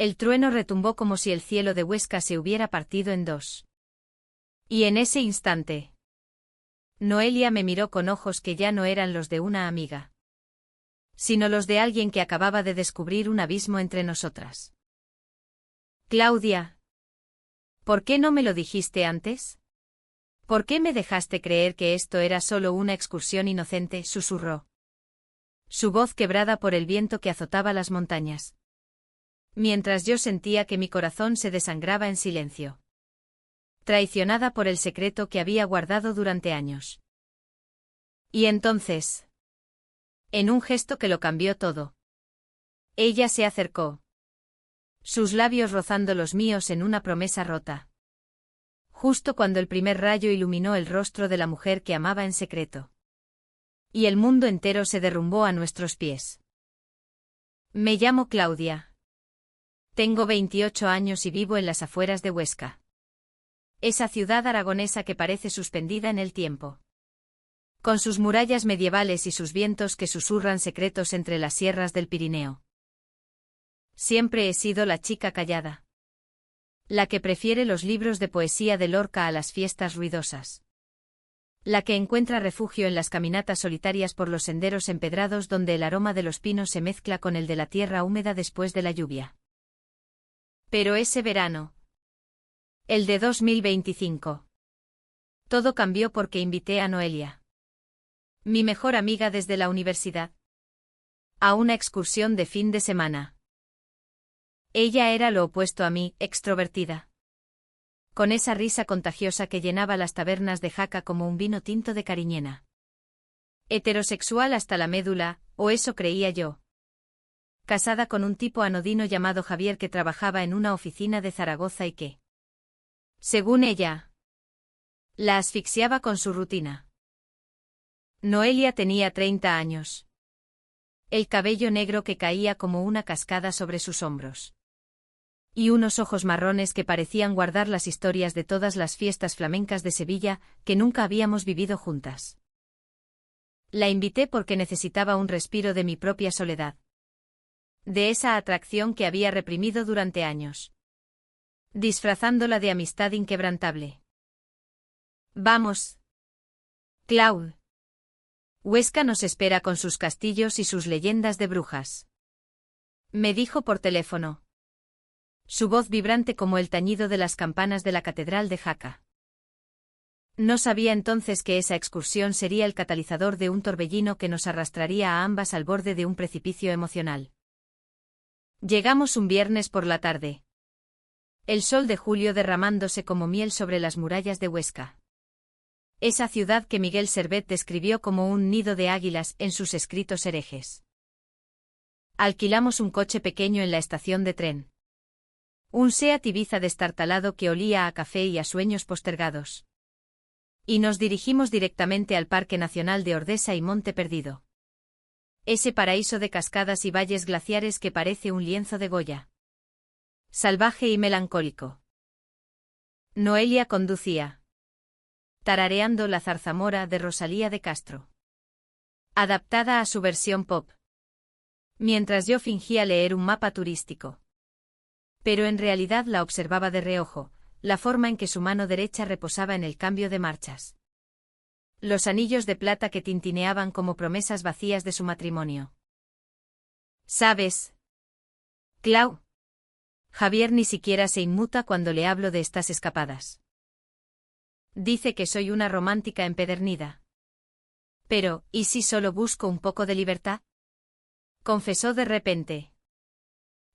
El trueno retumbó como si el cielo de Huesca se hubiera partido en dos. Y en ese instante, Noelia me miró con ojos que ya no eran los de una amiga, sino los de alguien que acababa de descubrir un abismo entre nosotras. Claudia, ¿por qué no me lo dijiste antes? ¿Por qué me dejaste creer que esto era solo una excursión inocente?, susurró. Su voz quebrada por el viento que azotaba las montañas. Mientras yo sentía que mi corazón se desangraba en silencio. Traicionada por el secreto que había guardado durante años. Y entonces, en un gesto que lo cambió todo, ella se acercó. Sus labios rozando los míos en una promesa rota. Justo cuando el primer rayo iluminó el rostro de la mujer que amaba en secreto. Y el mundo entero se derrumbó a nuestros pies. Me llamo Claudia. Tengo 28 años y vivo en las afueras de Huesca. Esa ciudad aragonesa que parece suspendida en el tiempo. Con sus murallas medievales y sus vientos que susurran secretos entre las sierras del Pirineo. Siempre he sido la chica callada. La que prefiere los libros de poesía de Lorca a las fiestas ruidosas. La que encuentra refugio en las caminatas solitarias por los senderos empedrados donde el aroma de los pinos se mezcla con el de la tierra húmeda después de la lluvia. Pero ese verano, el de 2025, todo cambió porque invité a Noelia, mi mejor amiga desde la universidad, a una excursión de fin de semana. Ella era lo opuesto a mí, extrovertida. Con esa risa contagiosa que llenaba las tabernas de Jaca como un vino tinto de Cariñena. Heterosexual hasta la médula, o eso creía yo. Casada con un tipo anodino llamado Javier que trabajaba en una oficina de Zaragoza y que, según ella, la asfixiaba con su rutina. Noelia tenía 30 años. El cabello negro que caía como una cascada sobre sus hombros. Y unos ojos marrones que parecían guardar las historias de todas las fiestas flamencas de Sevilla que nunca habíamos vivido juntas. La invité porque necesitaba un respiro de mi propia soledad. De esa atracción que había reprimido durante años. Disfrazándola de amistad inquebrantable. Vamos, Claude. Huesca nos espera con sus castillos y sus leyendas de brujas. Me dijo por teléfono. Su voz vibrante como el tañido de las campanas de la catedral de Jaca. No sabía entonces que esa excursión sería el catalizador de un torbellino que nos arrastraría a ambas al borde de un precipicio emocional. Llegamos un viernes por la tarde. El sol de julio derramándose como miel sobre las murallas de Huesca. Esa ciudad que Miguel Servet describió como un nido de águilas en sus escritos herejes. Alquilamos un coche pequeño en la estación de tren. Un Seat Ibiza destartalado que olía a café y a sueños postergados. Y nos dirigimos directamente al Parque Nacional de Ordesa y Monte Perdido. Ese paraíso de cascadas y valles glaciares que parece un lienzo de Goya. Salvaje y melancólico. Noelia conducía. Tarareando la zarzamora de Rosalía de Castro. Adaptada a su versión pop. Mientras yo fingía leer un mapa turístico. Pero en realidad la observaba de reojo, la forma en que su mano derecha reposaba en el cambio de marchas. Los anillos de plata que tintineaban como promesas vacías de su matrimonio. ¿Sabes, Clau? Javier ni siquiera se inmuta cuando le hablo de estas escapadas. Dice que soy una romántica empedernida. Pero, ¿y si solo busco un poco de libertad? Confesó de repente.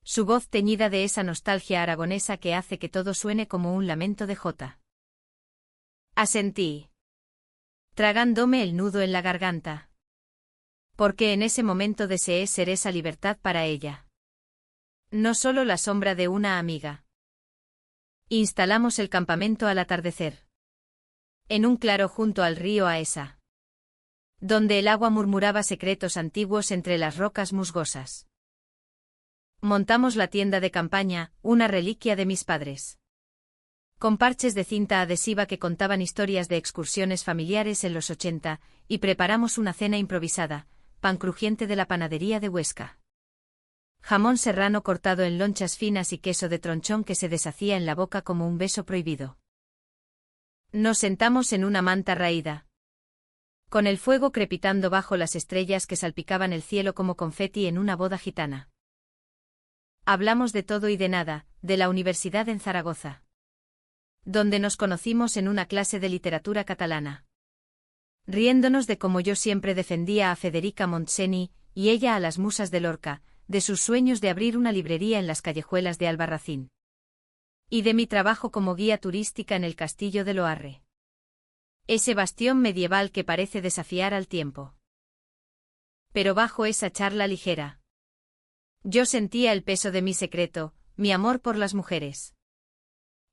Su voz teñida de esa nostalgia aragonesa que hace que todo suene como un lamento de jota. Asentí. Tragándome el nudo en la garganta. Porque en ese momento deseé ser esa libertad para ella. No solo la sombra de una amiga. Instalamos el campamento al atardecer. En un claro junto al río Aesa. Donde el agua murmuraba secretos antiguos entre las rocas musgosas. Montamos la tienda de campaña, una reliquia de mis padres. Con parches de cinta adhesiva que contaban historias de excursiones familiares en los 80, y preparamos una cena improvisada, pan crujiente de la panadería de Huesca. Jamón serrano cortado en lonchas finas y queso de tronchón que se deshacía en la boca como un beso prohibido. Nos sentamos en una manta raída, con el fuego crepitando bajo las estrellas que salpicaban el cielo como confeti en una boda gitana. Hablamos de todo y de nada, de la universidad en Zaragoza, donde nos conocimos en una clase de literatura catalana, riéndonos de cómo yo siempre defendía a Federica Montseny y ella a las musas de Lorca, de sus sueños de abrir una librería en las callejuelas de Albarracín, y de mi trabajo como guía turística en el castillo de Loarre, ese bastión medieval que parece desafiar al tiempo. Pero bajo esa charla ligera, yo sentía el peso de mi secreto, mi amor por las mujeres,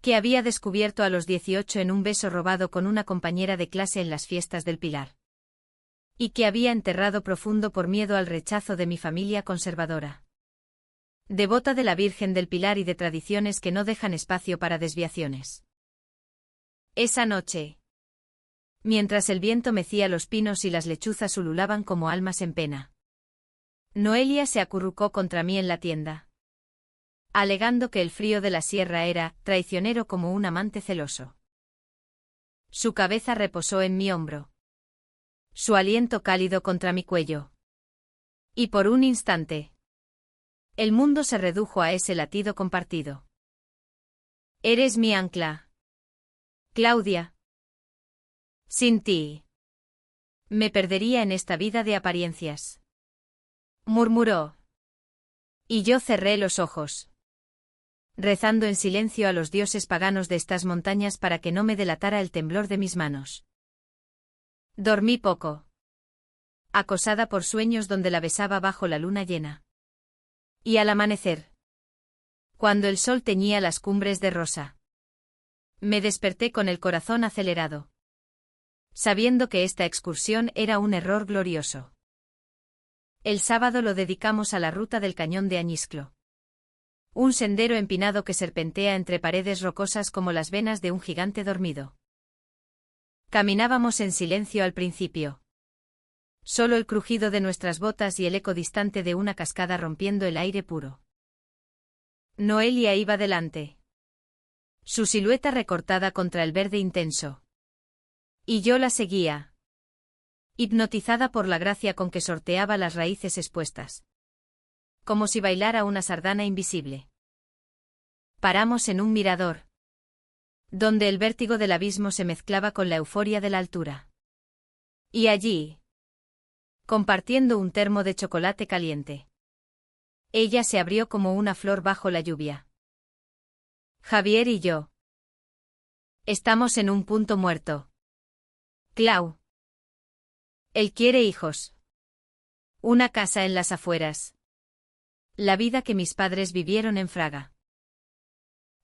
que había descubierto a los 18 en un beso robado con una compañera de clase en las fiestas del Pilar, y que había enterrado profundo por miedo al rechazo de mi familia conservadora, devota de la Virgen del Pilar y de tradiciones que no dejan espacio para desviaciones. Esa noche, mientras el viento mecía los pinos y las lechuzas ululaban como almas en pena, Noelia se acurrucó contra mí en la tienda, alegando que el frío de la sierra era traicionero como un amante celoso. Su cabeza reposó en mi hombro, su aliento cálido contra mi cuello. Y por un instante, el mundo se redujo a ese latido compartido. Eres mi ancla, Claudia. Sin ti, me perdería en esta vida de apariencias, murmuró. Y yo cerré los ojos, rezando en silencio a los dioses paganos de estas montañas para que no me delatara el temblor de mis manos. Dormí poco, acosada por sueños donde la besaba bajo la luna llena. Y al amanecer, cuando el sol teñía las cumbres de rosa, me desperté con el corazón acelerado, sabiendo que esta excursión era un error glorioso. El sábado lo dedicamos a la ruta del Cañón de Añisclo, un sendero empinado que serpentea entre paredes rocosas como las venas de un gigante dormido. Caminábamos en silencio al principio. Solo el crujido de nuestras botas y el eco distante de una cascada rompiendo el aire puro. Noelia iba delante, su silueta recortada contra el verde intenso. Y yo la seguía, hipnotizada por la gracia con que sorteaba las raíces expuestas, como si bailara una sardana invisible. Paramos en un mirador, donde el vértigo del abismo se mezclaba con la euforia de la altura. Y allí, compartiendo un termo de chocolate caliente, ella se abrió como una flor bajo la lluvia. Javier y yo estamos en un punto muerto. Clau. Él quiere hijos. Una casa en las afueras. La vida que mis padres vivieron en Fraga.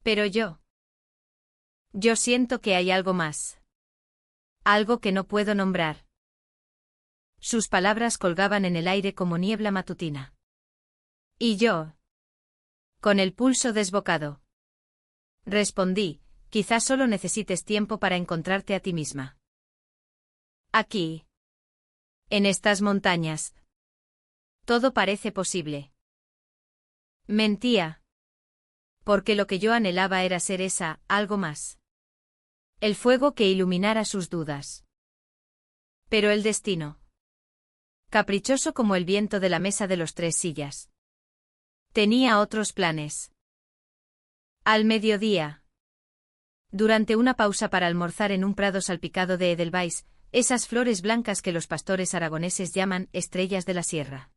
Pero yo siento que hay algo más. Algo que no puedo nombrar. Sus palabras colgaban en el aire como niebla matutina. Y yo, con el pulso desbocado, respondí, quizás solo necesites tiempo para encontrarte a ti misma. Aquí, en estas montañas, todo parece posible. Mentía, porque lo que yo anhelaba era ser algo más. El fuego que iluminara sus dudas. Pero el destino, caprichoso como el viento de la mesa de los 3 sillas, tenía otros planes. Al mediodía, durante una pausa para almorzar en un prado salpicado de edelweiss, esas flores blancas que los pastores aragoneses llaman estrellas de la sierra,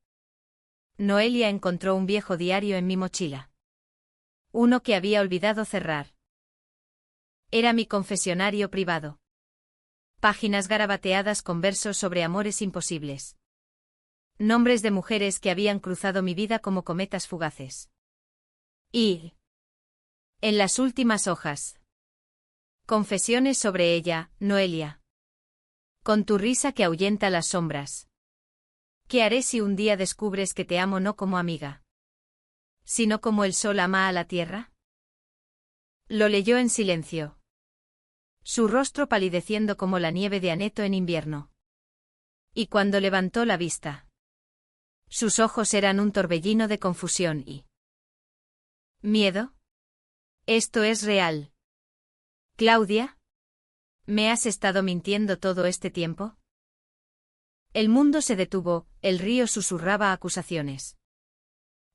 Noelia encontró un viejo diario en mi mochila. Uno que había olvidado cerrar. Era mi confesionario privado. Páginas garabateadas con versos sobre amores imposibles. Nombres de mujeres que habían cruzado mi vida como cometas fugaces. Y, en las últimas hojas, confesiones sobre ella, Noelia. Con tu risa que ahuyenta las sombras. ¿Qué haré si un día descubres que te amo no como amiga, sino como el sol ama a la tierra? Lo leyó en silencio, su rostro palideciendo como la nieve de Aneto en invierno. Y cuando levantó la vista, Sus ojos eran un torbellino de confusión y miedo. Esto es real. Claudia, ¿me has estado mintiendo todo este tiempo? El mundo se detuvo, el río susurraba acusaciones.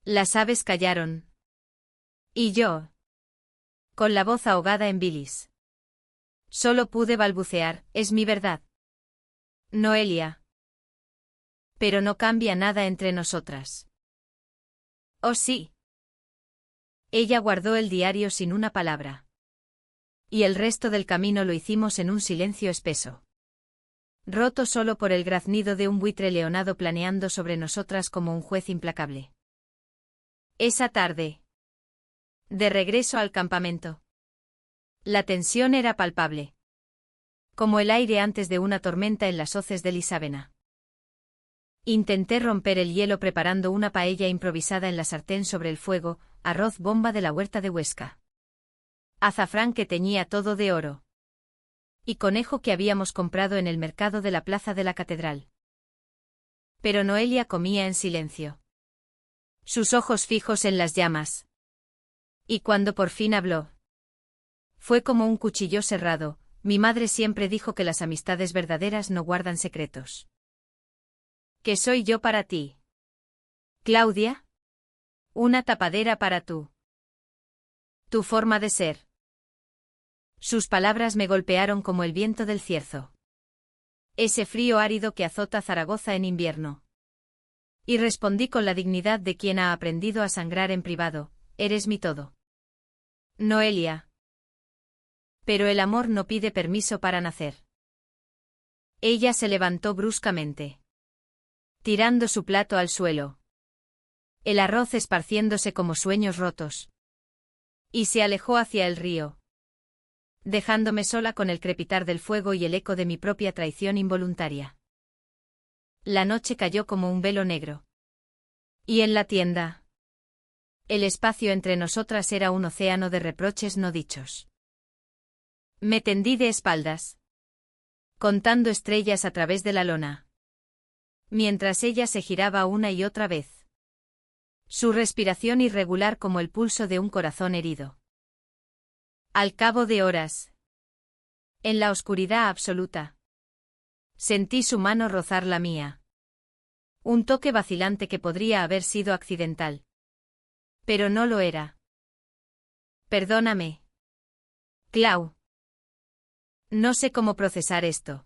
Las aves callaron. Y yo, con la voz ahogada en bilis, solo pude balbucear, es mi verdad. Noelia. Pero no cambia nada entre nosotras. Oh sí. Ella guardó el diario sin una palabra. Y el resto del camino lo hicimos en un silencio espeso, roto solo por el graznido de un buitre leonado planeando sobre nosotras como un juez implacable. Esa tarde, de regreso al campamento, la tensión era palpable, como el aire antes de una tormenta en las hoces de Lisabena. Intenté romper el hielo preparando una paella improvisada en la sartén sobre el fuego, arroz bomba de la huerta de Huesca, azafrán que teñía todo de oro, y conejo que habíamos comprado en el mercado de la plaza de la catedral. Pero Noelia comía en silencio, sus ojos fijos en las llamas. Y cuando por fin habló, fue como un cuchillo cerrado. Mi madre siempre dijo que las amistades verdaderas no guardan secretos. ¿Qué soy yo para ti, Claudia? Una tapadera para tu forma de ser. Sus palabras me golpearon como el viento del cierzo, ese frío árido que azota Zaragoza en invierno. Y respondí con la dignidad de quien ha aprendido a sangrar en privado, eres mi todo, Noelia. Pero el amor no pide permiso para nacer. Ella se levantó bruscamente, tirando su plato al suelo, el arroz esparciéndose como sueños rotos, y se alejó hacia el río, dejándome sola con el crepitar del fuego y el eco de mi propia traición involuntaria. La noche cayó como un velo negro. Y en la tienda, el espacio entre nosotras era un océano de reproches no dichos. Me tendí de espaldas, contando estrellas a través de la lona, mientras ella se giraba una y otra vez, su respiración irregular como el pulso de un corazón herido. Al cabo de horas, en la oscuridad absoluta, sentí su mano rozar la mía. Un toque vacilante que podría haber sido accidental. Pero no lo era. Perdóname, Clau. No sé cómo procesar esto.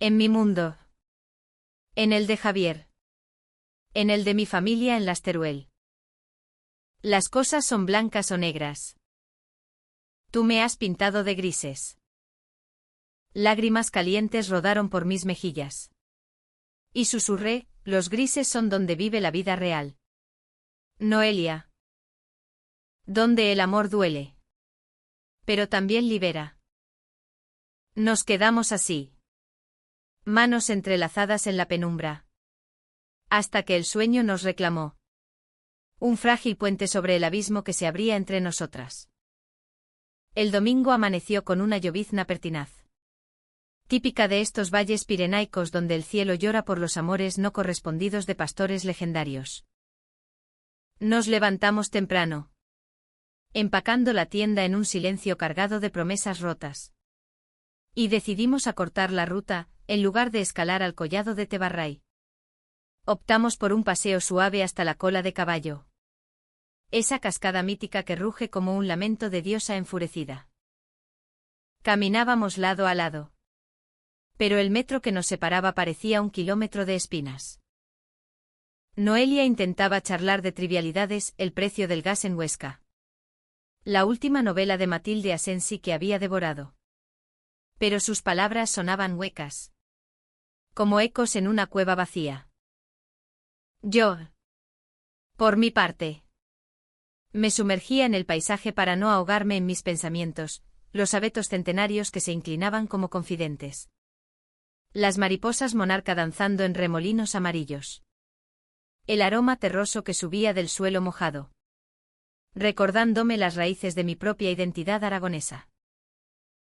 En mi mundo. En el de Javier. En el de mi familia en Las Teruel. Las cosas son blancas o negras. Tú me has pintado de grises. Lágrimas calientes rodaron por mis mejillas. Y susurré, los grises son donde vive la vida real. Noelia. Donde el amor duele. Pero también libera. Nos quedamos así. Manos entrelazadas en la penumbra. Hasta que el sueño nos reclamó. Un frágil puente sobre el abismo que se abría entre nosotras. El domingo amaneció con una llovizna pertinaz, típica de estos valles pirenaicos donde el cielo llora por los amores no correspondidos de pastores legendarios. Nos levantamos temprano, empacando la tienda en un silencio cargado de promesas rotas. Y decidimos acortar la ruta, en lugar de escalar al collado de Tebarray. Optamos por un paseo suave hasta la Cola de Caballo, esa cascada mítica que ruge como un lamento de diosa enfurecida. Caminábamos lado a lado. Pero el metro que nos separaba parecía un kilómetro de espinas. Noelia intentaba charlar de trivialidades, el precio del gas en Huesca, la última novela de Matilde Asensi que había devorado. Pero sus palabras sonaban huecas, como ecos en una cueva vacía. Yo, por mi parte, me sumergía en el paisaje para no ahogarme en mis pensamientos, los abetos centenarios que se inclinaban como confidentes. Las mariposas monarca danzando en remolinos amarillos. El aroma terroso que subía del suelo mojado, recordándome las raíces de mi propia identidad aragonesa,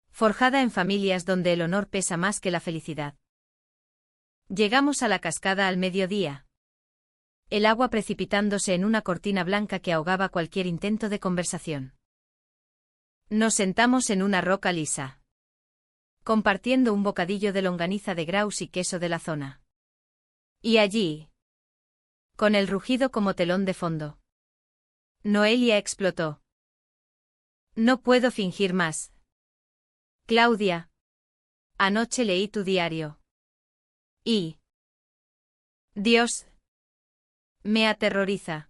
forjada en familias donde el honor pesa más que la felicidad. Llegamos a la cascada al mediodía, el agua precipitándose en una cortina blanca que ahogaba cualquier intento de conversación. Nos sentamos en una roca lisa, compartiendo un bocadillo de longaniza de Graus y queso de la zona. Y allí, con el rugido como telón de fondo, Noelia explotó. No puedo fingir más. Claudia, anoche leí tu diario. Y... Dios, me aterroriza.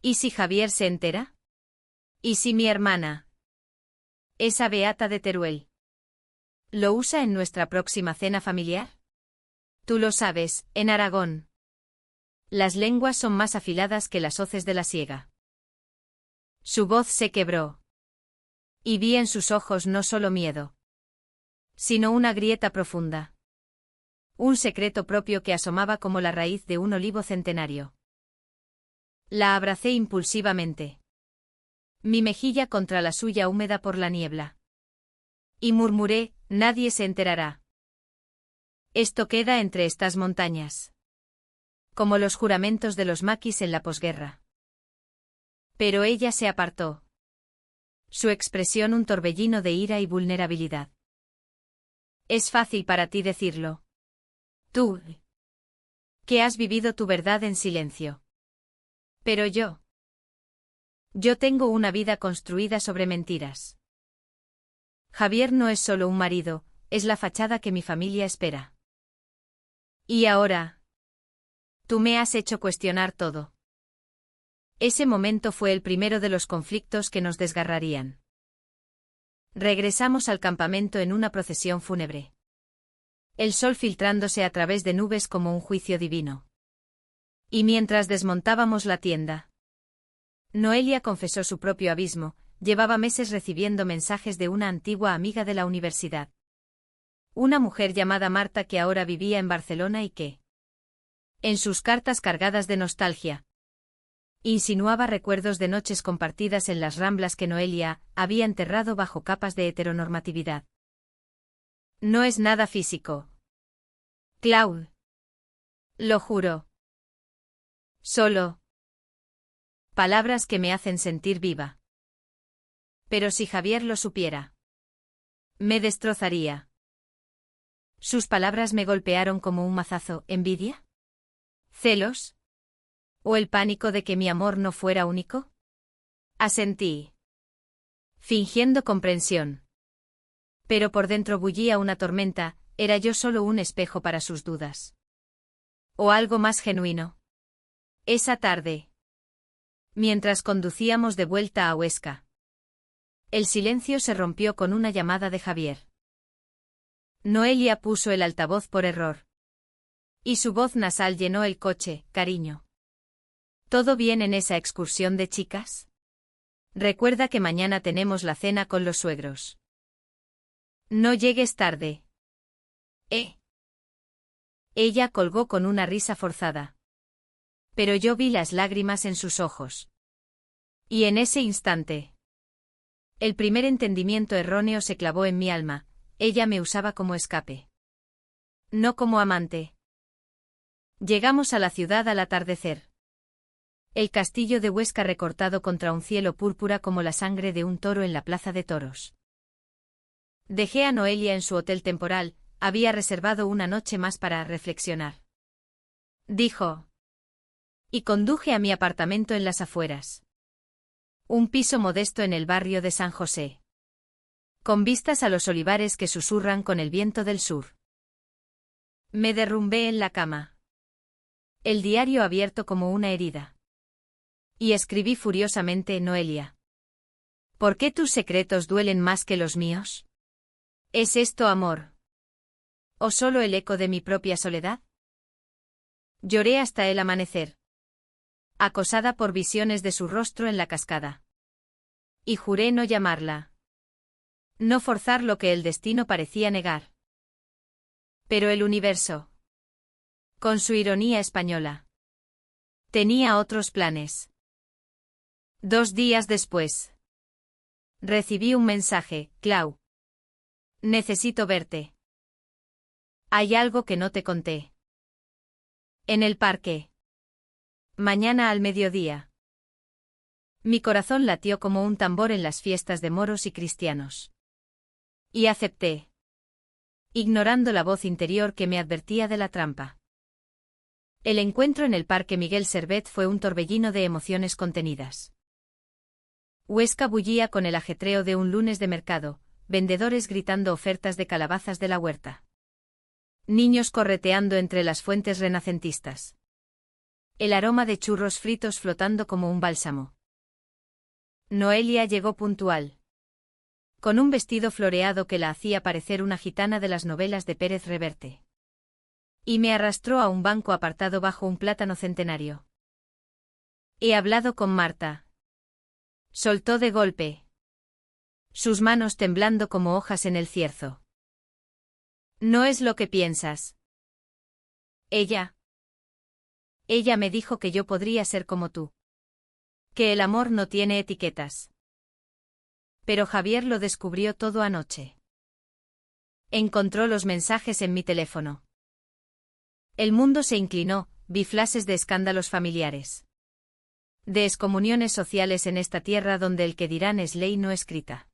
¿Y si Javier se entera? ¿Y si mi hermana, esa beata de Teruel, lo usa en nuestra próxima cena familiar? Tú lo sabes, en Aragón las lenguas son más afiladas que las hoces de la siega. Su voz se quebró. Y vi en sus ojos no solo miedo, sino una grieta profunda. Un secreto propio que asomaba como la raíz de un olivo centenario. La abracé impulsivamente. Mi mejilla contra la suya húmeda por la niebla. Y murmuré, nadie se enterará. Esto queda entre estas montañas. Como los juramentos de los maquis en la posguerra. Pero ella se apartó. Su expresión un torbellino de ira y vulnerabilidad. Es fácil para ti decirlo. Tú, que has vivido tu verdad en silencio. Pero yo tengo una vida construida sobre mentiras. Javier no es solo un marido, es la fachada que mi familia espera. Y ahora, tú me has hecho cuestionar todo. Ese momento fue el primero de los conflictos que nos desgarrarían. Regresamos al campamento en una procesión fúnebre. El sol filtrándose a través de nubes como un juicio divino. Y mientras desmontábamos la tienda, Noelia confesó su propio abismo, llevaba meses recibiendo mensajes de una antigua amiga de la universidad. Una mujer llamada Marta que ahora vivía en Barcelona y que, en sus cartas cargadas de nostalgia, insinuaba recuerdos de noches compartidas en las Ramblas que Noelia había enterrado bajo capas de heteronormatividad. No es nada físico. Claude. Lo juro. Solo palabras que me hacen sentir viva. Pero si Javier lo supiera, me destrozaría. Sus palabras me golpearon como un mazazo. ¿Envidia? ¿Celos? ¿O el pánico de que mi amor no fuera único? Asentí, fingiendo comprensión. Pero por dentro bullía una tormenta, ¿era yo solo un espejo para sus dudas? ¿O algo más genuino? Esa tarde, mientras conducíamos de vuelta a Huesca, el silencio se rompió con una llamada de Javier. Noelia puso el altavoz por error. Y su voz nasal llenó el coche. Cariño. ¿Todo bien en esa excursión de chicas? Recuerda que mañana tenemos la cena con los suegros. No llegues tarde. Ella colgó con una risa forzada. Pero yo vi las lágrimas en sus ojos. Y en ese instante, el primer entendimiento erróneo se clavó en mi alma. Ella me usaba como escape. No como amante. Llegamos a la ciudad al atardecer. El castillo de Huesca recortado contra un cielo púrpura como la sangre de un toro en la plaza de toros. Dejé a Noelia en su hotel temporal, había reservado una noche más para reflexionar. Dijo. Y conduje a mi apartamento en las afueras. Un piso modesto en el barrio de San José. Con vistas a los olivares que susurran con el viento del sur. Me derrumbé en la cama. El diario abierto como una herida. Y escribí furiosamente, Noelia. ¿Por qué tus secretos duelen más que los míos? ¿Es esto amor? ¿O solo el eco de mi propia soledad? Lloré hasta el amanecer. Acosada por visiones de su rostro en la cascada. Y juré no llamarla. No forzar lo que el destino parecía negar. Pero el universo, con su ironía española, tenía otros planes. 2 días después, recibí un mensaje. Clau. Necesito verte. Hay algo que no te conté. En el parque. Mañana al mediodía. Mi corazón latió como un tambor en las fiestas de moros y cristianos. Y acepté, ignorando la voz interior que me advertía de la trampa. El encuentro en el Parque Miguel Servet fue un torbellino de emociones contenidas. Huesca bullía con el ajetreo de un lunes de mercado, vendedores gritando ofertas de calabazas de la huerta. Niños correteando entre las fuentes renacentistas. El aroma de churros fritos flotando como un bálsamo. Noelia llegó puntual. Con un vestido floreado que la hacía parecer una gitana de las novelas de Pérez Reverte. Y me arrastró a un banco apartado bajo un plátano centenario. He hablado con Marta. Soltó de golpe. Sus manos temblando como hojas en el cierzo. No es lo que piensas. Ella me dijo que yo podría ser como tú. Que el amor no tiene etiquetas. Pero Javier lo descubrió todo anoche. Encontró los mensajes en mi teléfono. El mundo se inclinó, vi flashes de escándalos familiares. De excomuniones sociales en esta tierra donde el que dirán es ley no escrita.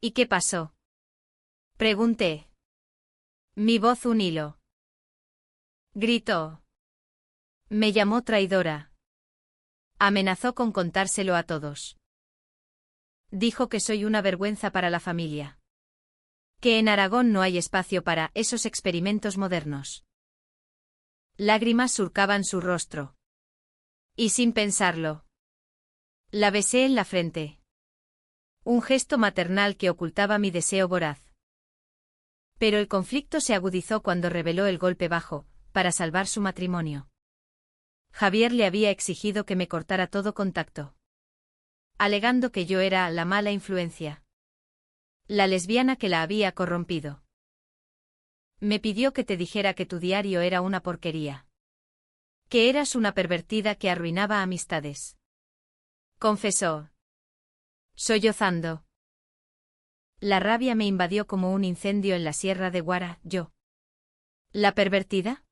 ¿Y qué pasó? Pregunté. Mi voz un hilo. Gritó. Me llamó traidora. Amenazó con contárselo a todos. Dijo que soy una vergüenza para la familia. Que en Aragón no hay espacio para esos experimentos modernos. Lágrimas surcaban su rostro. Y sin pensarlo, la besé en la frente. Un gesto maternal que ocultaba mi deseo voraz. Pero el conflicto se agudizó cuando reveló el golpe bajo, para salvar su matrimonio. Javier le había exigido que me cortara todo contacto. Alegando que yo era la mala influencia. La lesbiana que la había corrompido. Me pidió que te dijera que tu diario era una porquería. Que eras una pervertida que arruinaba amistades. Confesó. Sollozando. La rabia me invadió como un incendio en la sierra de Guara, yo. ¿La pervertida?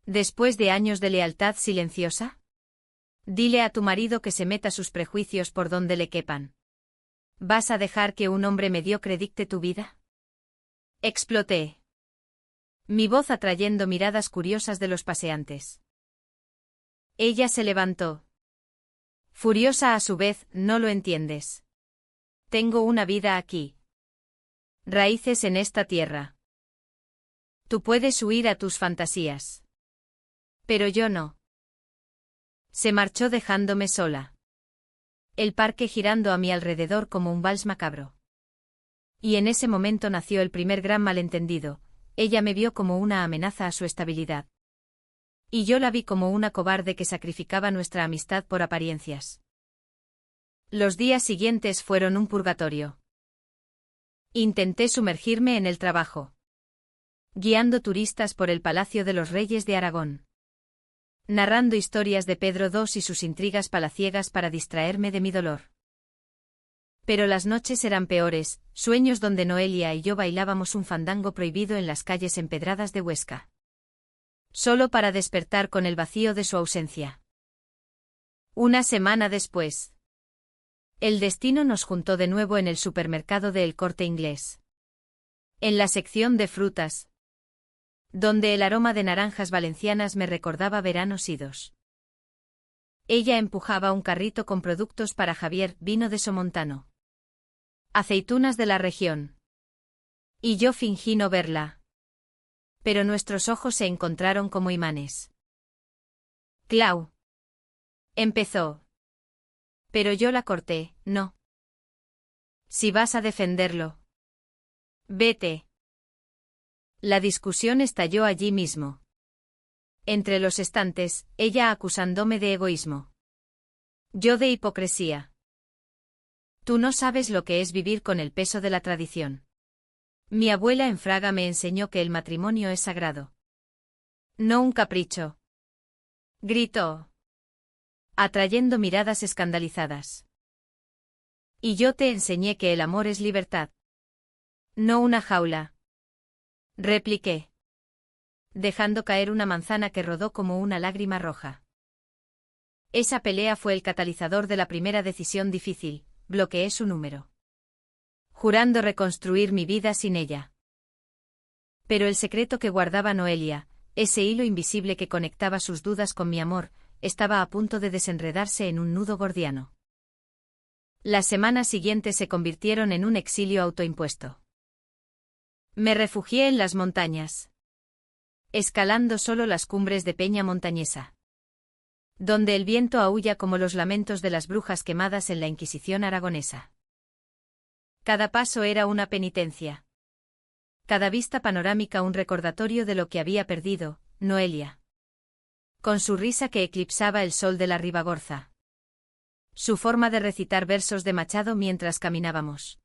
¿Después de años de lealtad silenciosa? Dile a tu marido que se meta sus prejuicios por donde le quepan. ¿Vas a dejar que un hombre mediocre dicte tu vida? Exploté. Mi voz atrayendo miradas curiosas de los paseantes. Ella se levantó. Furiosa a su vez, no lo entiendes. Tengo una vida aquí. Raíces en esta tierra. Tú puedes huir a tus fantasías. Pero yo no. Se marchó dejándome sola. El parque girando a mi alrededor como un vals macabro. Y en ese momento nació el primer gran malentendido. Ella me vio como una amenaza a su estabilidad. Y yo la vi como una cobarde que sacrificaba nuestra amistad por apariencias. Los días siguientes fueron un purgatorio. Intenté sumergirme en el trabajo. Guiando turistas por el Palacio de los Reyes de Aragón. Narrando historias de Pedro II y sus intrigas palaciegas para distraerme de mi dolor. Pero las noches eran peores, sueños donde Noelia y yo bailábamos un fandango prohibido en las calles empedradas de Huesca. Solo para despertar con el vacío de su ausencia. Una semana después. El destino nos juntó de nuevo en el supermercado de El Corte Inglés. En la sección de frutas. Donde el aroma de naranjas valencianas me recordaba veranos idos. Ella empujaba un carrito con productos para Javier, vino de Somontano. Aceitunas de la región. Y yo fingí no verla. Pero nuestros ojos se encontraron como imanes. Clau. Empezó. Pero yo la corté, no. Si vas a defenderlo. Vete. La discusión estalló allí mismo. Entre los estantes, ella acusándome de egoísmo. Yo de hipocresía. Tú no sabes lo que es vivir con el peso de la tradición. Mi abuela en Fraga me enseñó que el matrimonio es sagrado. No un capricho. Gritó. Atrayendo miradas escandalizadas. Y yo te enseñé que el amor es libertad. No una jaula. Repliqué. Dejando caer una manzana que rodó como una lágrima roja. Esa pelea fue el catalizador de la primera decisión difícil, bloqueé su número. Jurando reconstruir mi vida sin ella. Pero el secreto que guardaba Noelia, ese hilo invisible que conectaba sus dudas con mi amor, estaba a punto de desenredarse en un nudo gordiano. Las semanas siguientes se convirtieron en un exilio autoimpuesto. Me refugié en las montañas, escalando solo las cumbres de Peña Montañesa, donde el viento aúlla como los lamentos de las brujas quemadas en la Inquisición aragonesa. Cada paso era una penitencia. Cada vista panorámica un recordatorio de lo que había perdido, Noelia. Con su risa que eclipsaba el sol de la Ribagorza. Su forma de recitar versos de Machado mientras caminábamos.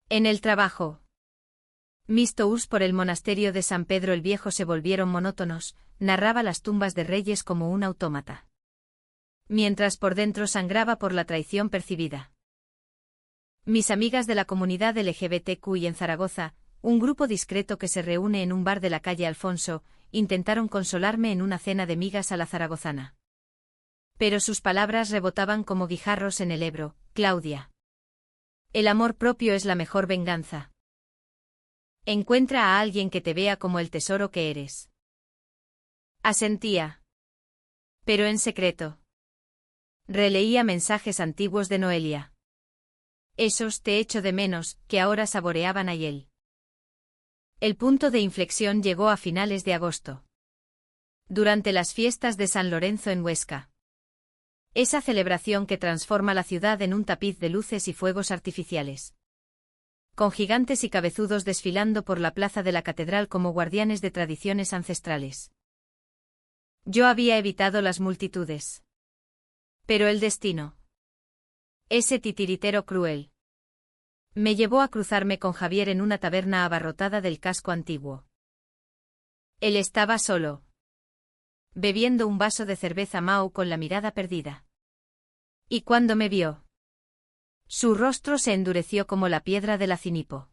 En el trabajo. Mis tours por el monasterio de San Pedro el Viejo se volvieron monótonos, narraba las tumbas de reyes como un autómata. Mientras por dentro sangraba por la traición percibida. Mis amigas de la comunidad LGBTQI en Zaragoza, un grupo discreto que se reúne en un bar de la calle Alfonso, intentaron consolarme en una cena de migas a la zaragozana. Pero sus palabras rebotaban como guijarros en el Ebro. Claudia. El amor propio es la mejor venganza. Encuentra a alguien que te vea como el tesoro que eres. Asentía. Pero en secreto. Releía mensajes antiguos de Noelia. Esos te echo de menos, que ahora saboreaban a él. El punto de inflexión llegó a finales de agosto. Durante las fiestas de San Lorenzo en Huesca. Esa celebración que transforma la ciudad en un tapiz de luces y fuegos artificiales. Con gigantes y cabezudos desfilando por la plaza de la catedral como guardianes de tradiciones ancestrales. Yo había evitado las multitudes. Pero el destino. Ese titiritero cruel. Me llevó a cruzarme con Javier en una taberna abarrotada del casco antiguo. Él estaba solo. Bebiendo un vaso de cerveza Mao con la mirada perdida. Y cuando me vio, su rostro se endureció como la piedra del acinipo.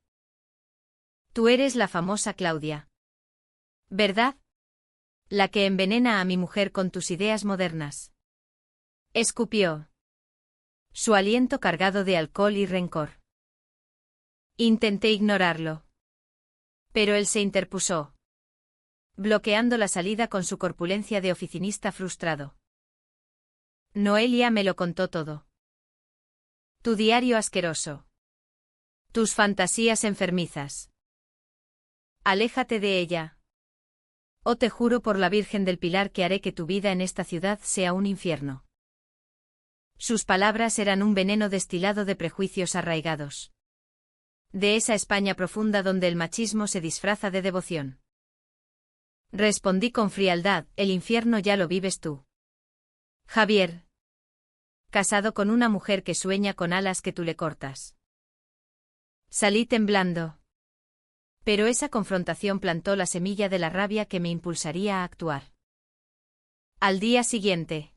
Tú eres la famosa Claudia. ¿Verdad? La que envenena a mi mujer con tus ideas modernas. Escupió. Su aliento cargado de alcohol y rencor. Intenté ignorarlo. Pero él se interpuso, bloqueando la salida con su corpulencia de oficinista frustrado. Noelia me lo contó todo. Tu diario asqueroso. Tus fantasías enfermizas. Aléjate de ella. O te juro por la Virgen del Pilar que haré que tu vida en esta ciudad sea un infierno. Sus palabras eran un veneno destilado de prejuicios arraigados. De esa España profunda donde el machismo se disfraza de devoción. Respondí con frialdad, el infierno ya lo vives tú. Javier. Casado con una mujer que sueña con alas que tú le cortas. Salí temblando. Pero esa confrontación plantó la semilla de la rabia que me impulsaría a actuar. Al día siguiente.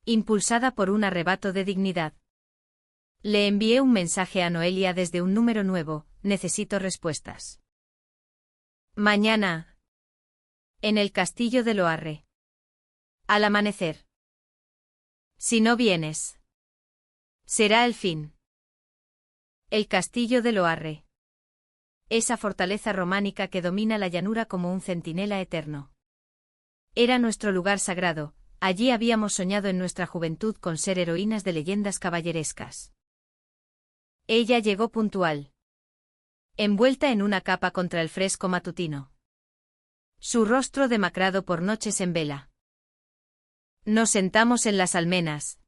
Impulsada por un arrebato de dignidad. Le envié un mensaje a Noelia desde un número nuevo, necesito respuestas. Mañana. En el castillo de Loarre. Al amanecer. Si no vienes. Será el fin. El castillo de Loarre. Esa fortaleza románica que domina la llanura como un centinela eterno. Era nuestro lugar sagrado, allí habíamos soñado en nuestra juventud con ser heroínas de leyendas caballerescas. Ella llegó puntual. Envuelta en una capa contra el fresco matutino. Su rostro demacrado por noches en vela. Nos sentamos en las almenas.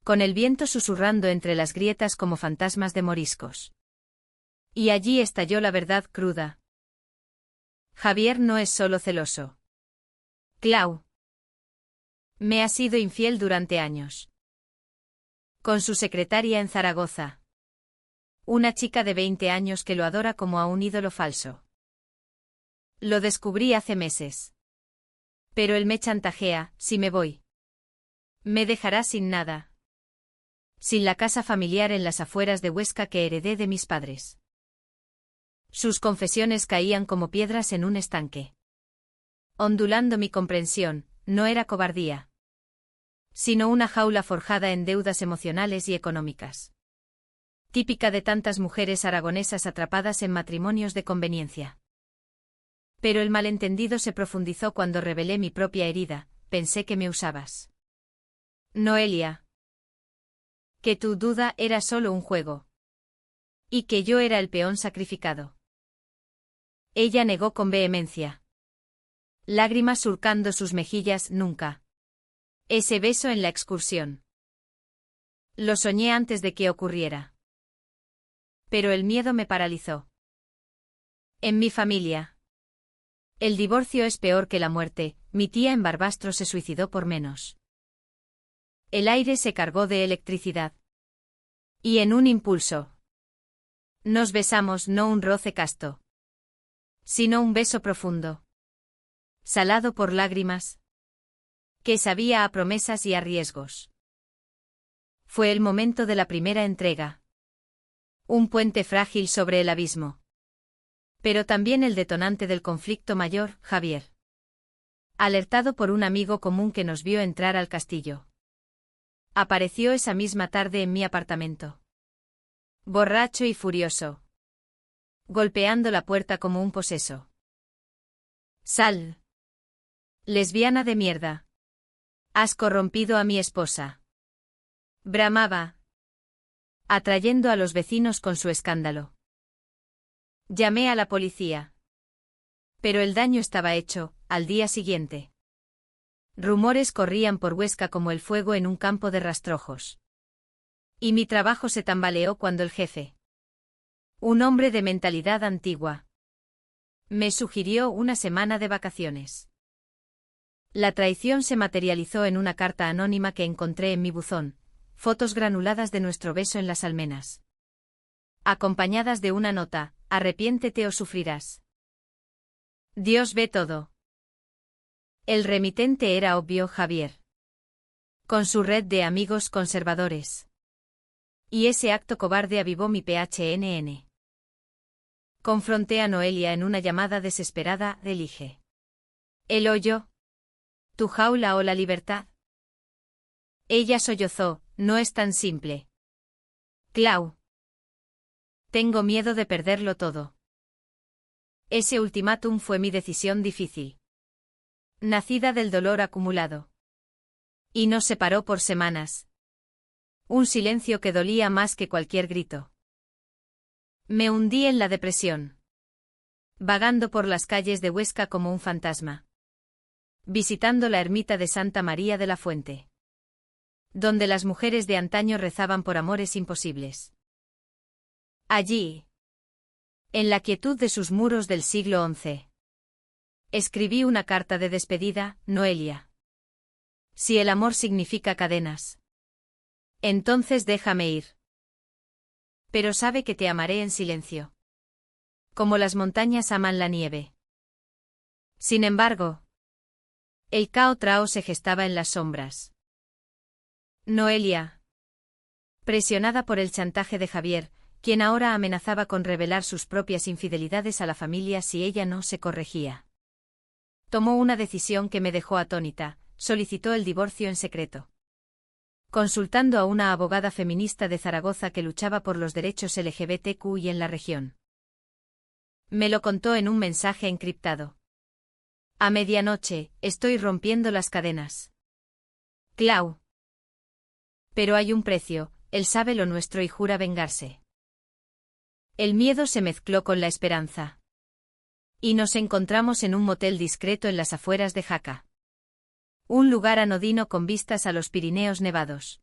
Con el viento susurrando entre las grietas como fantasmas de moriscos. Y allí estalló la verdad cruda. Javier no es solo celoso. Clau. Me ha sido infiel durante años. Con su secretaria en Zaragoza. Una chica de 20 años que lo adora como a un ídolo falso. Lo descubrí hace meses. Pero él me chantajea, si me voy. Me dejará sin nada. Sin la casa familiar en las afueras de Huesca que heredé de mis padres. Sus confesiones caían como piedras en un estanque. Ondulando mi comprensión, no era cobardía. sino una jaula forjada en deudas emocionales y económicas. Típica de tantas mujeres aragonesas atrapadas en matrimonios de conveniencia. Pero el malentendido se profundizó cuando revelé mi propia herida. Pensé que me usabas. Noelia. Que tu duda era solo un juego. Y que yo era el peón sacrificado. Ella negó con vehemencia. Lágrimas surcando sus mejillas. Nunca. Ese beso en la excursión. Lo soñé antes de que ocurriera. Pero el miedo me paralizó. En mi familia. El divorcio es peor que la muerte. Mi tía en Barbastro se suicidó por menos. El aire se cargó de electricidad. Y en un impulso. Nos besamos, no un roce casto, sino un beso profundo. Salado por lágrimas. Que sabía a promesas y a riesgos. Fue el momento de la primera entrega. Un puente frágil sobre el abismo. Pero también el detonante del conflicto mayor, Javier. Alertado por un amigo común que nos vio entrar al castillo. Apareció esa misma tarde en mi apartamento. Borracho y furioso. Golpeando la puerta como un poseso. Sal. Lesbiana de mierda. Has corrompido a mi esposa. Bramaba. Atrayendo a los vecinos con su escándalo. Llamé a la policía. Pero el daño estaba hecho. Al día siguiente. Rumores corrían por Huesca como el fuego en un campo de rastrojos. Y mi trabajo se tambaleó cuando el jefe, un hombre de mentalidad antigua, me sugirió una semana de vacaciones. La traición se materializó en una carta anónima que encontré en mi buzón, fotos granuladas de nuestro beso en las almenas. Acompañadas de una nota: arrepiéntete o sufrirás. Dios ve todo. El remitente era obvio, Javier. Con su red de amigos conservadores. Y ese acto cobarde avivó mi PHNN. Confronté a Noelia en una llamada desesperada. Elige. ¿El hoyo? ¿Tu jaula o la libertad? Ella sollozó. No es tan simple. Clau. Tengo miedo de perderlo todo. Ese ultimátum fue mi decisión difícil. Nacida del dolor acumulado. Y nos separó por semanas. Un silencio que dolía más que cualquier grito. Me hundí en la depresión. Vagando por las calles de Huesca como un fantasma. Visitando la ermita de Santa María de la Fuente. Donde las mujeres de antaño rezaban por amores imposibles. Allí. En la quietud de sus muros del siglo XI. Escribí una carta de despedida. Noelia. Si el amor significa cadenas, entonces déjame ir. Pero sabe que te amaré en silencio. Como las montañas aman la nieve. Sin embargo, el Cao Trao se gestaba en las sombras. Noelia. Presionada por el chantaje de Javier, quien ahora amenazaba con revelar sus propias infidelidades a la familia si ella no se corregía. Tomó una decisión que me dejó atónita: solicitó el divorcio en secreto. Consultando a una abogada feminista de Zaragoza que luchaba por los derechos LGBTQ en la región. Me lo contó en un mensaje encriptado. A medianoche, estoy rompiendo las cadenas. Clau. Pero hay un precio, él sabe lo nuestro y jura vengarse. El miedo se mezcló con la esperanza. Y nos encontramos en un motel discreto en las afueras de Jaca. Un lugar anodino con vistas a los Pirineos nevados.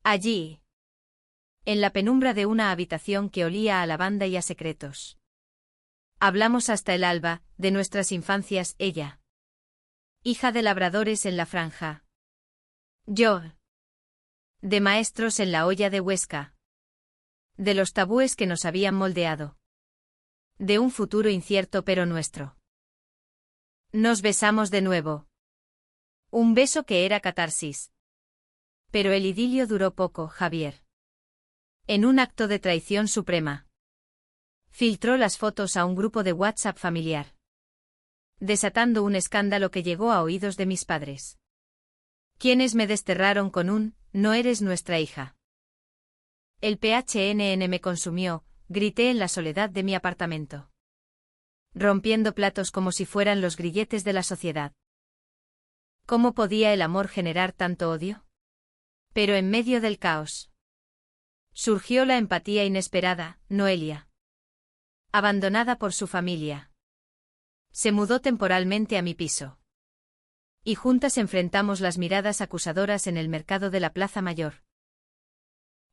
Allí. En la penumbra de una habitación que olía a lavanda y a secretos. Hablamos hasta el alba, de nuestras infancias, ella. Hija de labradores en la franja. Yo. De maestros en la olla de Huesca. De los tabúes que nos habían moldeado. De un futuro incierto pero nuestro. Nos besamos de nuevo. Un beso que era catarsis. Pero el idilio duró poco, Javier. En un acto de traición suprema. Filtró las fotos a un grupo de WhatsApp familiar. Desatando un escándalo que llegó a oídos de mis padres. Quienes me desterraron con un, no eres nuestra hija. El PHNN me consumió, grité en la soledad de mi apartamento. Rompiendo platos como si fueran los grilletes de la sociedad. ¿Cómo podía el amor generar tanto odio? Pero en medio del caos. Surgió la empatía inesperada, Noelia. Abandonada por su familia. Se mudó temporalmente a mi piso. Y juntas enfrentamos las miradas acusadoras en el mercado de la Plaza Mayor.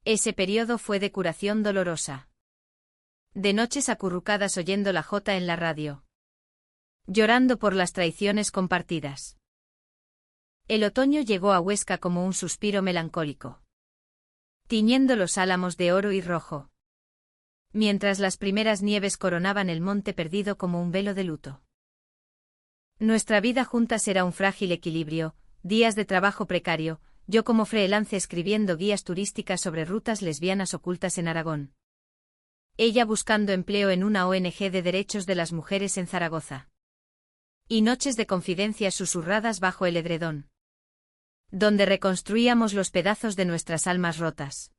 Ese periodo fue de curación dolorosa. De noches acurrucadas oyendo la jota en la radio. Llorando por las traiciones compartidas. El otoño llegó a Huesca como un suspiro melancólico. Tiñendo los álamos de oro y rojo. Mientras las primeras nieves coronaban el monte perdido como un velo de luto. Nuestra vida juntas era un frágil equilibrio, días de trabajo precario, yo como freelance escribiendo guías turísticas sobre rutas lesbianas ocultas en Aragón. Ella buscando empleo en una ONG de derechos de las mujeres en Zaragoza. Y noches de confidencias susurradas bajo el edredón. Donde reconstruíamos los pedazos de nuestras almas rotas.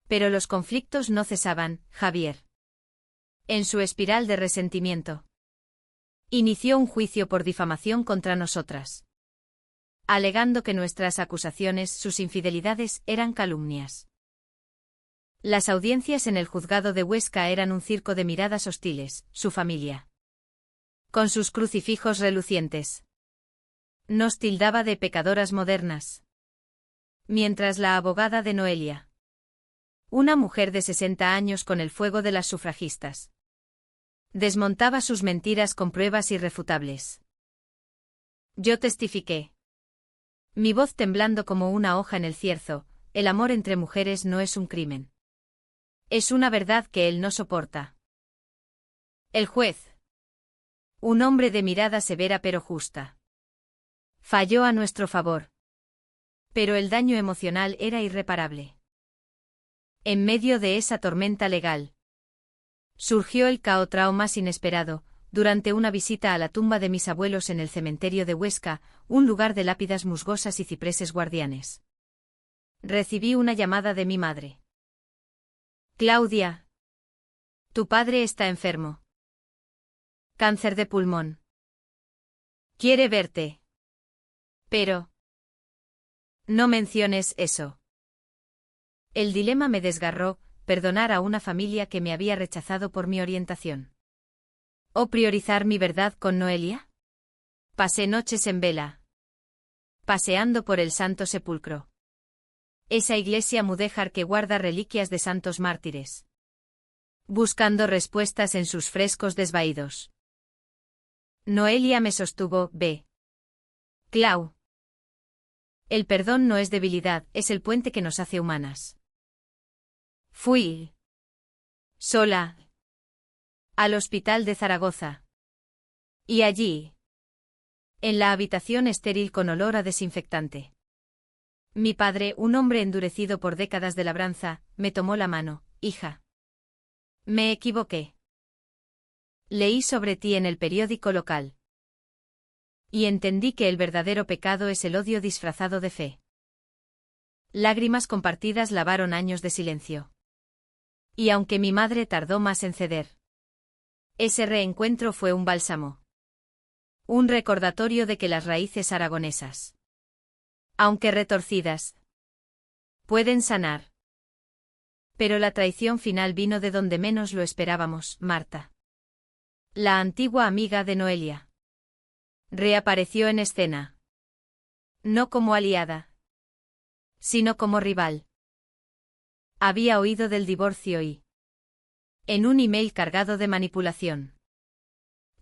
Pero los conflictos no cesaban, Javier. En su espiral de resentimiento. Inició un juicio por difamación contra nosotras. Alegando que nuestras acusaciones, sus infidelidades, eran calumnias. Las audiencias en el juzgado de Huesca eran un circo de miradas hostiles, su familia. Con sus crucifijos relucientes. Nos tildaba de pecadoras modernas. Mientras la abogada de Noelia. Una mujer de 60 años con el fuego de las sufragistas. Desmontaba sus mentiras con pruebas irrefutables. Yo testifiqué. Mi voz temblando como una hoja en el cierzo, el amor entre mujeres no es un crimen. Es una verdad que él no soporta. El juez. Un hombre de mirada severa pero justa. Falló a nuestro favor. Pero el daño emocional era irreparable. En medio de esa tormenta legal. Surgió el caotrao más inesperado, durante una visita a la tumba de mis abuelos en el cementerio de Huesca, un lugar de lápidas musgosas y cipreses guardianes. Recibí una llamada de mi madre. Claudia. Tu padre está enfermo. Cáncer de pulmón. Quiere verte. Pero. No menciones eso. El dilema me desgarró, perdonar a una familia que me había rechazado por mi orientación. ¿O priorizar mi verdad con Noelia? Pasé noches en vela. Paseando por el Santo Sepulcro. Esa iglesia mudéjar que guarda reliquias de santos mártires. Buscando respuestas en sus frescos desvaídos. Noelia me sostuvo, ve. Clau. El perdón no es debilidad, es el puente que nos hace humanas. Fui. Sola. Al hospital de Zaragoza. Y allí. En la habitación estéril con olor a desinfectante. Mi padre, un hombre endurecido por décadas de labranza, me tomó la mano, hija. Me equivoqué. Leí sobre ti en el periódico local. Y entendí que el verdadero pecado es el odio disfrazado de fe. Lágrimas compartidas lavaron años de silencio. Y aunque mi madre tardó más en ceder. Ese reencuentro fue un bálsamo. Un recordatorio de que las raíces aragonesas, aunque retorcidas, pueden sanar. Pero la traición final vino de donde menos lo esperábamos, Marta. La antigua amiga de Noelia. Reapareció en escena. No como aliada, sino como rival. Había oído del divorcio y, en un email cargado de manipulación,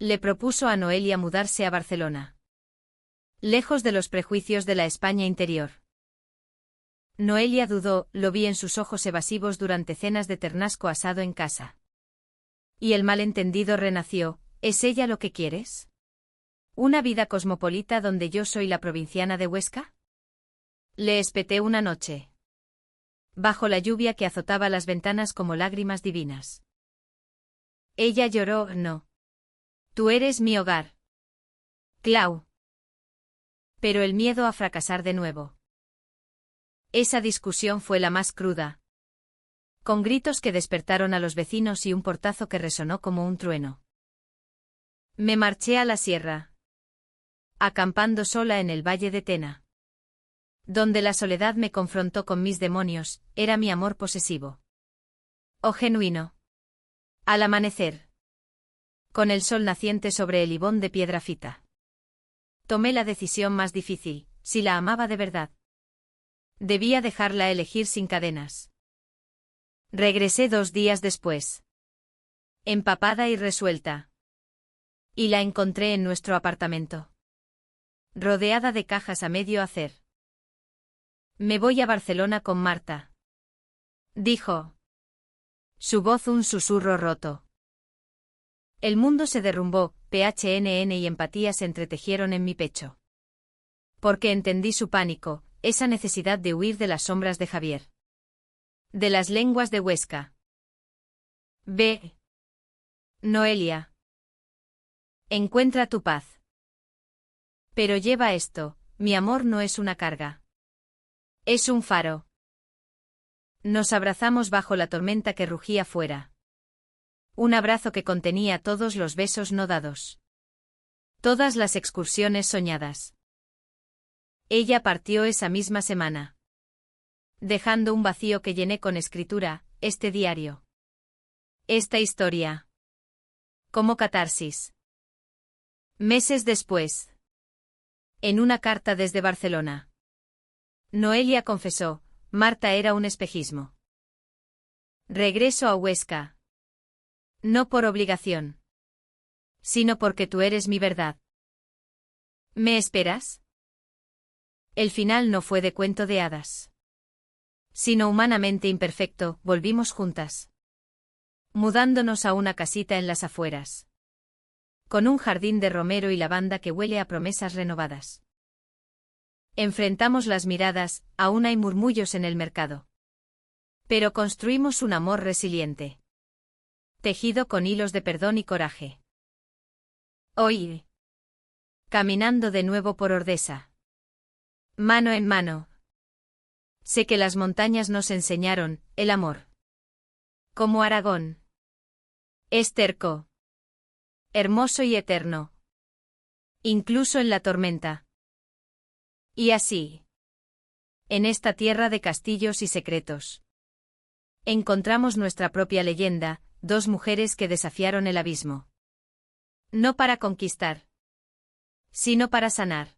le propuso a Noelia mudarse a Barcelona. Lejos de los prejuicios de la España interior. Noelia dudó, lo vi en sus ojos evasivos durante cenas de ternasco asado en casa. Y el malentendido renació, ¿es ella lo que quieres? ¿Una vida cosmopolita donde yo soy la provinciana de Huesca? Le espeté una noche. Bajo la lluvia que azotaba las ventanas como lágrimas divinas. Ella lloró, no. Tú eres mi hogar. Clau. Pero el miedo a fracasar de nuevo. Esa discusión fue la más cruda. Con gritos que despertaron a los vecinos y un portazo que resonó como un trueno. Me marché a la sierra. Acampando sola en el valle de Tena. Donde la soledad me confrontó con mis demonios, era mi amor posesivo. Oh genuino. Al amanecer. Con el sol naciente sobre el ibón de piedra fita. Tomé la decisión más difícil, si la amaba de verdad. Debía dejarla elegir sin cadenas. Regresé 2 días después. Empapada y resuelta. Y la encontré en nuestro apartamento. Rodeada de cajas a medio hacer. Me voy a Barcelona con Marta. Dijo. Su voz un susurro roto. El mundo se derrumbó, PHNN y empatía se entretejieron en mi pecho. Porque entendí su pánico, esa necesidad de huir de las sombras de Javier. De las lenguas de Huesca. Ve. Noelia. Encuentra tu paz. Pero lleva esto, mi amor no es una carga. Es un faro. Nos abrazamos bajo la tormenta que rugía fuera. Un abrazo que contenía todos los besos no dados. Todas las excursiones soñadas. Ella partió esa misma semana. Dejando un vacío que llené con escritura, este diario. Esta historia. Como catarsis. Meses después. En una carta desde Barcelona. Noelia confesó, Marta era un espejismo. Regreso a Huesca. No por obligación. Sino porque tú eres mi verdad. ¿Me esperas? El final no fue de cuento de hadas. Sino humanamente imperfecto, volvimos juntas. Mudándonos a una casita en las afueras. Con un jardín de romero y lavanda que huele a promesas renovadas. Enfrentamos las miradas, aún hay murmullos en el mercado. Pero construimos un amor resiliente. Tejido con hilos de perdón y coraje. Hoy. Caminando de nuevo por Ordesa. Mano en mano. Sé que las montañas nos enseñaron, el amor. Como Aragón. Es terco. Hermoso y eterno. Incluso en la tormenta. Y así. En esta tierra de castillos y secretos. Encontramos nuestra propia leyenda, 2 mujeres que desafiaron el abismo. No para conquistar. Sino para sanar.